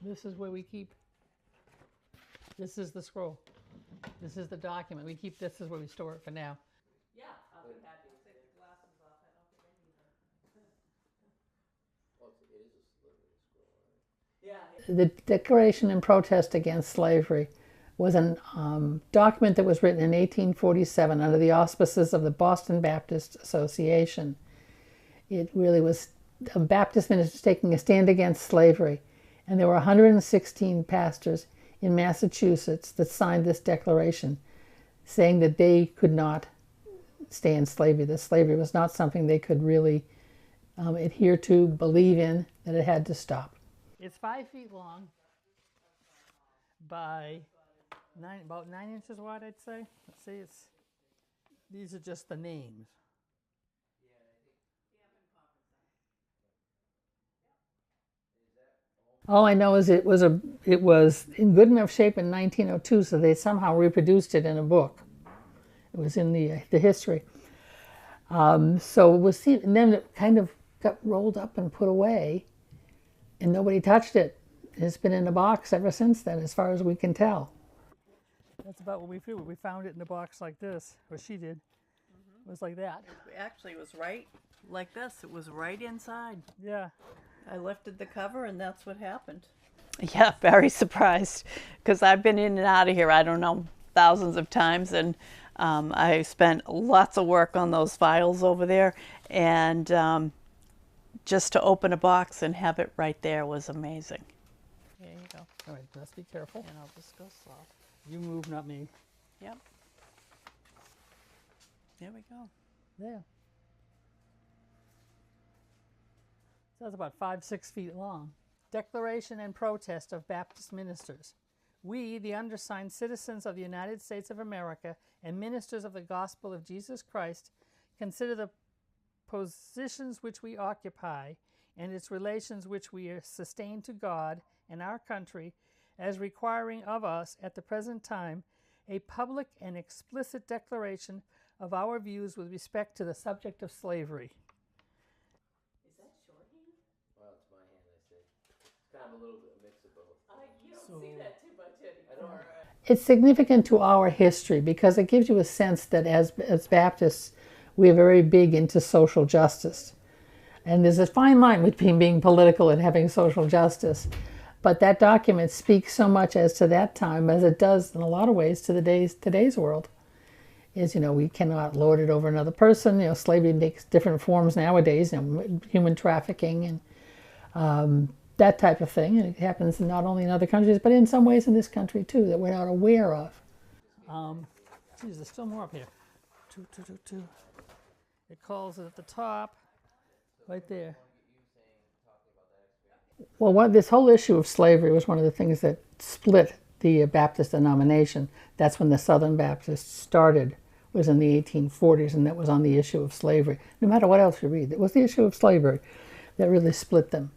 This is where we keep, this is the scroll. This is the document. We keep this is where we store it for now. Yeah, I'll be happy to take the glasses off. I don't think I need them. Well, it is a slippery scroll, right? The Declaration in Protest Against Slavery was a document that was written in 1847 under the auspices of the Boston Baptist Association. It really was Baptist ministers taking a stand against slavery. And there were 116 pastors in Massachusetts that signed this declaration, saying that they could not stand slavery, that slavery was not something they could really adhere to, believe in, that it had to stop. It's 5 feet long by about 9 inches wide, I'd say. Let's see, these are just the names. All I know is it was in good enough shape in 1902, so they somehow reproduced it in a book. It was in the history. So it was seen, and then it kind of got rolled up and put away, and nobody touched it. It's been in a box ever since then, as far as we can tell. That's about what we feel. We found it in a box like this, or she did. It was like that. Actually, it was right like this. It was right inside. Yeah. I lifted the cover and that's what happened. Yeah, very surprised because I've been in and out of here, I don't know, thousands of times, and I spent lots of work on those files over there, and just to open a box and have it right there was amazing. There you go. All right, just be careful. And I'll just go soft. You move, not me. Yep. There we go. There. So that's about 5-6 feet long. Declaration and Protest of Baptist Ministers. We, the undersigned citizens of the United States of America and ministers of the gospel of Jesus Christ, consider the positions which we occupy and its relations which we sustain to God and our country as requiring of us at the present time a public and explicit declaration of our views with respect to the subject of slavery. Is that shorthand? Well, it's my hand, I see. It's kind of a little bit of a mix of both. You don't see that too much anymore. It's significant to our history because it gives you a sense that as Baptists, we're very big into social justice. And there's a fine line between being political and having social justice. But that document speaks so much as to that time as it does in a lot of ways to today's world. Is, we cannot lord it over another person. Slavery takes different forms nowadays, human trafficking and that type of thing. And it happens not only in other countries, but in some ways in this country too, that we're not aware of. Geez, there's still more up here. Two. It calls it at the top, right there. Well, this whole issue of slavery was one of the things that split the Baptist denomination. That's when the Southern Baptists started, was in the 1840s, and that was on the issue of slavery. No matter what else you read, it was the issue of slavery that really split them.